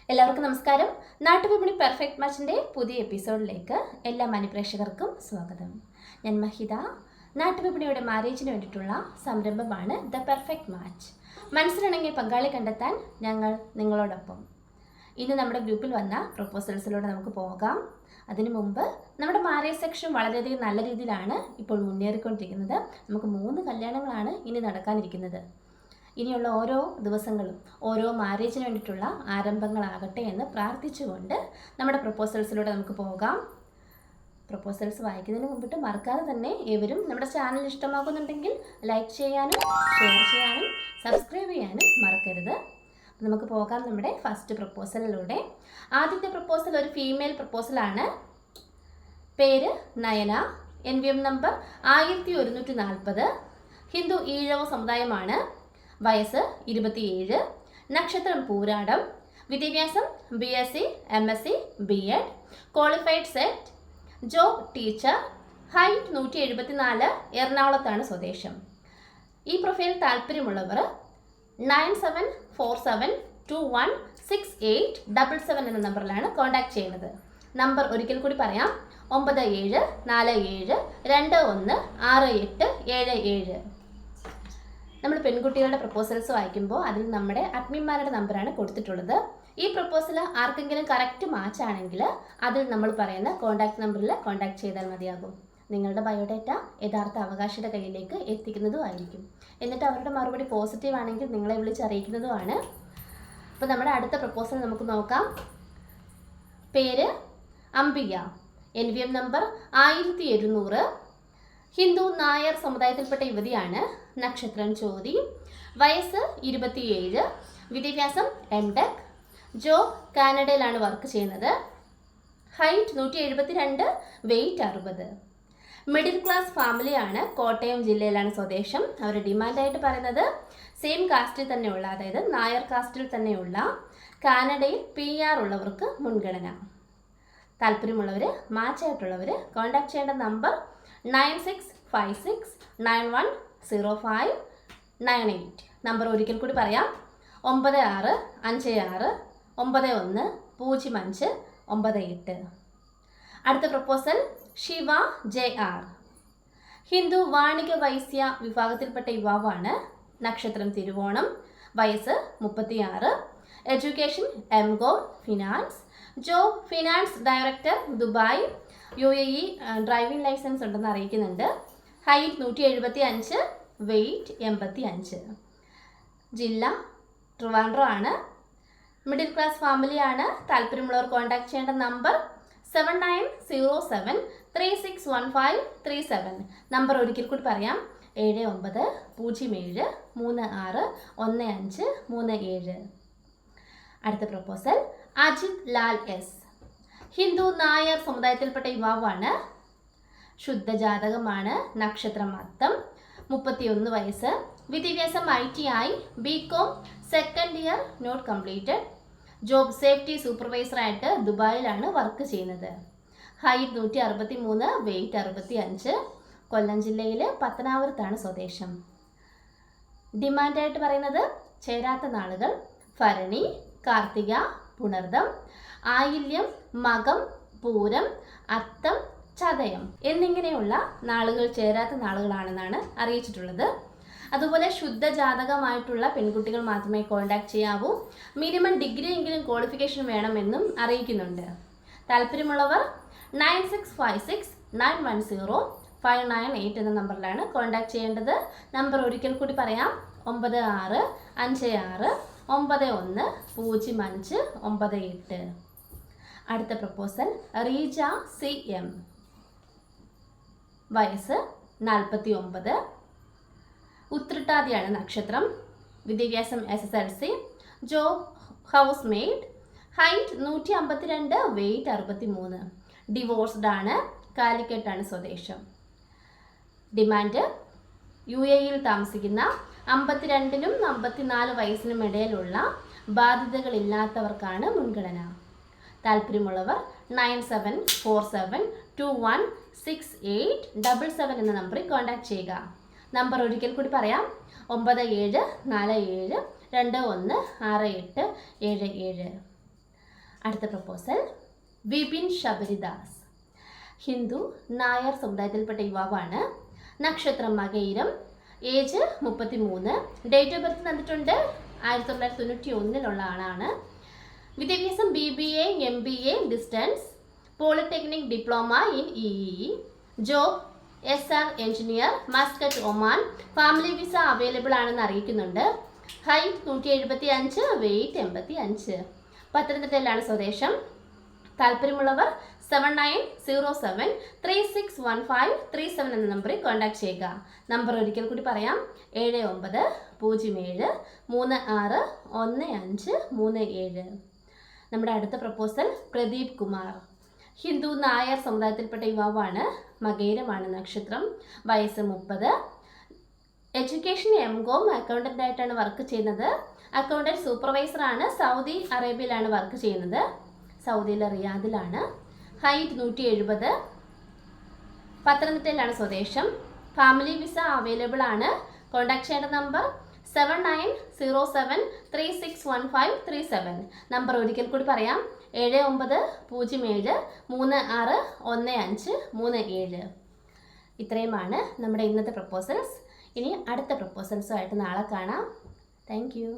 എല്ലാവർക്കും നമസ്കാരം. നാട്ടുവിപണി പെർഫെക്റ്റ് മാച്ചിൻ്റെ പുതിയ എപ്പിസോഡിലേക്ക് എല്ലാ മാന്യപ്രേക്ഷകർക്കും സ്വാഗതം. ഞാൻ മഹിത. നാട്ടുവിപണിയുടെ മാരേജിന് വേണ്ടിയിട്ടുള്ള സംരംഭമാണ് ദ പെർഫെക്റ്റ് മാച്ച്. മനസ്സിലിണങ്ങിയ പങ്കാളി കണ്ടെത്താൻ ഞങ്ങൾ നിങ്ങളോടൊപ്പം. ഇന്ന് നമ്മുടെ ഗ്രൂപ്പിൽ വന്ന പ്രൊപ്പോസൽസിലൂടെ നമുക്ക് പോകാം. അതിനു മുമ്പ് നമ്മുടെ മാരേജ് സെക്ഷൻ വളരെയധികം നല്ല രീതിയിലാണ് ഇപ്പോൾ മുന്നേറിക്കൊണ്ടിരിക്കുന്നത്. നമുക്ക് 3 കല്യാണങ്ങളാണ് ഇനി നടക്കാനിരിക്കുന്നത്. ഇനിയുള്ള ഓരോ ദിവസങ്ങളും ഓരോ മാരേജിന് വേണ്ടിയിട്ടുള്ള ആരംഭങ്ങളാകട്ടെ എന്ന് പ്രാർത്ഥിച്ചുകൊണ്ട് നമ്മുടെ പ്രൊപ്പോസൽസിലൂടെ നമുക്ക് പോകാം. പ്രൊപ്പോസൽസ് വായിക്കുന്നതിന് മുമ്പിട്ട് മറക്കാതെ തന്നെ ഏവരും നമ്മുടെ ചാനൽ ഇഷ്ടമാകുന്നുണ്ടെങ്കിൽ ലൈക്ക് ചെയ്യാനും ഷെയർ ചെയ്യാനും സബ്സ്ക്രൈബ് ചെയ്യാനും മറക്കരുത്. നമുക്ക് പോകാം നമ്മുടെ ഫസ്റ്റ് പ്രൊപ്പോസലിലൂടെ. ആദ്യത്തെ പ്രൊപ്പോസൽ ഒരു ഫീമെയിൽ പ്രൊപ്പോസലാണ്. പേര് നയന. NVM number 1140. ഹിന്ദു ഈഴവ സമുദായമാണ്. വയസ്സ് 27. നക്ഷത്രം പൂരാടം. വിദ്യാഭ്യാസം BSc, MSc, B.Ed. Qualified set. Job teacher. Height 174. എറണാകുളത്താണ് സ്വദേശം. ഈ പ്രൊഫൈൽ താല്പര്യമുള്ളവർ 9747216877 എന്ന നമ്പറിലാണ് കോൺടാക്ട് ചെയ്യുന്നത്. നമ്പർ ഒരിക്കൽ കൂടി പറയാം: 9747216877. നമ്മൾ പെൺകുട്ടികളുടെ പ്രപ്പോസൽസ് വായിക്കുമ്പോൾ അതിൽ നമ്മുടെ അഡ്മിന്മാരുടെ നമ്പറാണ് കൊടുത്തിട്ടുള്ളത്. ഈ പ്രപ്പോസൽ ആർക്കെങ്കിലും കറക്റ്റ് മാച്ച് ആണെങ്കിൽ അതിൽ നമ്മൾ പറയുന്ന കോൺടാക്ട് നമ്പറിൽ കോൺടാക്ട് ചെയ്താൽ മതിയാകും. നിങ്ങളുടെ ബയോഡേറ്റ യഥാർത്ഥ അവകാശിയുടെ കയ്യിലേക്ക് എത്തിക്കുന്നതുമായിരിക്കും. എന്നിട്ട് അവരുടെ മറുപടി പോസിറ്റീവ് ആണെങ്കിൽ നിങ്ങളെ വിളിച്ചറിയിക്കുന്നതുമാണ്. അപ്പോൾ നമ്മുടെ അടുത്ത പ്രപ്പോസൽ നമുക്ക് നോക്കാം. പേര് അംബിക. NVM number 1700. ഹിന്ദു നായർ സമുദായത്തിൽപ്പെട്ട യുവതിയാണ്. നക്ഷത്രം ചോതി. വയസ്സ് 27. വിദ്യാഭ്യാസം MTech. ജോബ് കാനഡയിലാണ് വർക്ക് ചെയ്യുന്നത്. ഹൈറ്റ് 172. വെയ്റ്റ് 60. മിഡിൽ ക്ലാസ് ഫാമിലിയാണ്. കോട്ടയം ജില്ലയിലാണ് സ്വദേശം. അവർ ഡിമാൻഡായിട്ട് പറയുന്നത് സെയിം കാസ്റ്റിൽ തന്നെയുള്ള, അതായത് നായർ കാസ്റ്റിൽ തന്നെയുള്ള കാനഡയിൽ PR ഉള്ളവർക്ക് മുൻഗണന. താല്പര്യമുള്ളവർ, മാച്ചായിട്ടുള്ളവർ കോൺടാക്ട് ചെയ്യേണ്ട നമ്പർ 9656910598. നമ്പർ ഒരിക്കൽ കൂടി പറയാം: 9656910598. അടുത്ത പ്രപ്പോസൽ ശിവ JR. ഹിന്ദു വാണിക വൈശ്യ വിഭാഗത്തിൽപ്പെട്ട യുവാവാണ്. നക്ഷത്രം തിരുവോണം. വയസ്സ് 36. Education MCom finance. Job finance director Dubai UAE. Driving licence ഉണ്ടെന്ന് അറിയിക്കുന്നുണ്ട്. ഹൈറ്റ് 175. വെയ്റ്റ് 85. ജില്ല ട്രിവാൻഡ്രം ആണ്. മിഡിൽ ക്ലാസ് ഫാമിലിയാണ്. താല്പര്യമുള്ളവർ കോൺടാക്ട് ചെയ്യേണ്ട നമ്പർ 79061537. നമ്പർ ഒരിക്കൽ കൂടി പറയാം: 7907361537. അടുത്ത പ്രപ്പോസൽ അജിത് ലാൽ S. ഹിന്ദു നായർ സമുദായത്തിൽപ്പെട്ട യുവാവാണ്. ശുദ്ധജാതകമാണ്. നക്ഷത്രം അത്തം. 31 വയസ്സ്. വിദ്യാഭ്യാസം ITI, BCom second year not completed. Job safety സൂപ്പർവൈസറായിട്ട് ദുബായിലാണ് വർക്ക് ചെയ്യുന്നത്. ഹൈറ്റ് 163. വെയ്റ്റ് 65. കൊല്ലം ജില്ലയിൽ പത്തനാപുരത്താണ് സ്വദേശം. ഡിമാൻഡായിട്ട് പറയുന്നത് ചേരാത്ത നാളുകൾ ഭരണി, കാർത്തിക, പുണർദം, ആയില്യം, മകം, പൂരം, അത്തം, ചതയം എന്നിങ്ങനെയുള്ള നാളുകൾ ചേരാത്ത നാളുകളാണെന്നാണ് അറിയിച്ചിട്ടുള്ളത്. അതുപോലെ ശുദ്ധജാതകമായിട്ടുള്ള പെൺകുട്ടികൾ മാത്രമേ കോൺടാക്ട് ചെയ്യാവൂ. മിനിമം ഡിഗ്രി എങ്കിലും ക്വാളിഫിക്കേഷൻ വേണമെന്നും അറിയിക്കുന്നുണ്ട്. താല്പര്യമുള്ളവർ 9656910598 എന്ന നമ്പറിലാണ് കോൺടാക്ട് ചെയ്യേണ്ടത്. നമ്പർ ഒരിക്കൽ കൂടി പറയാം: 9656910598. അടുത്ത പ്രപ്പോസൽ റീജ CM. വയസ്സ് 49. ഉത്രട്ടാതിയാണ് നക്ഷത്രം. വിദ്യാഭ്യാസം SSLC. Job house maid. Height 152. Weight 63. Divorced ആണ്. കാലിക്കറ്റാണ് സ്വദേശം. ഡിമാൻഡ് UAEയിൽ താമസിക്കുന്ന 52നും 54 വയസ്സിനും ഇടയിലുള്ള ബാധ്യതകളില്ലാത്തവർക്കാണ് മുൻഗണന. താല്പര്യമുള്ളവർ 9747216877 എന്ന നമ്പറിൽ കോൺടാക്ട് ചെയ്യുക. നമ്പർ ഒരിക്കൽ കൂടി പറയാം: 9747216877. അടുത്ത പ്രപ്പോസൽ വിപിൻ ശബരിദാസ്. ഹിന്ദു നായർ സമുദായത്തിൽപ്പെട്ട യുവാവാണ്. നക്ഷത്രം Makayiram. Age 33. Date of birth തന്നിട്ടുണ്ട് 1991 ആളാണ്. വിദ്യാഭ്യാസം BBA MBA distance, polytechnic diploma in EEE. Job SR engineer, Muscat Oman. Family visa available ആണെന്ന് അറിയിക്കുന്നുണ്ട്. Height 175, wait 85. പത്തനംതിട്ടയിലാണ് സ്വദേശം. താല്പര്യമുള്ളവർ 7907361537 എന്ന നമ്പറിൽ കോൺടാക്ട് ചെയ്യുക. നമ്പർ ഒരിക്കൽ കൂടി പറയാം: 7907361537. നമ്മുടെ അടുത്ത പ്രപ്പോസൽ പ്രദീപ് കുമാർ. ഹിന്ദു നായർ സമുദായത്തിൽപ്പെട്ട യുവാവാണ്. മകയിരമാണ് നക്ഷത്രം. വയസ്സ് 30. Education MCOM. അക്കൗണ്ടൻ്റായിട്ടാണ് വർക്ക് ചെയ്യുന്നത്. അക്കൗണ്ടൻറ്റ് സൂപ്പർവൈസറാണ്. സൗദി അറേബ്യയിലാണ് വർക്ക് ചെയ്യുന്നത്. സൗദിയിലെ റിയാദിലാണ്. ഹൈറ്റ് 170. പത്തനംതിട്ടയിലാണ് സ്വദേശം. ഫാമിലി വിസ അവൈലബിൾ ആണ്. കോൺടാക്ട് ചെയ്യേണ്ട നമ്പർ 7907361537. നമ്പർ ഒരിക്കൽ കൂടി പറയാം: 7907361537. ഇത്രയുമാണ് നമ്മുടെ ഇന്നത്തെ പ്രപ്പോസൽസ്. ഇനി അടുത്ത പ്രപ്പോസൽസുമായിട്ട് നാളെ കാണാം. Thank you.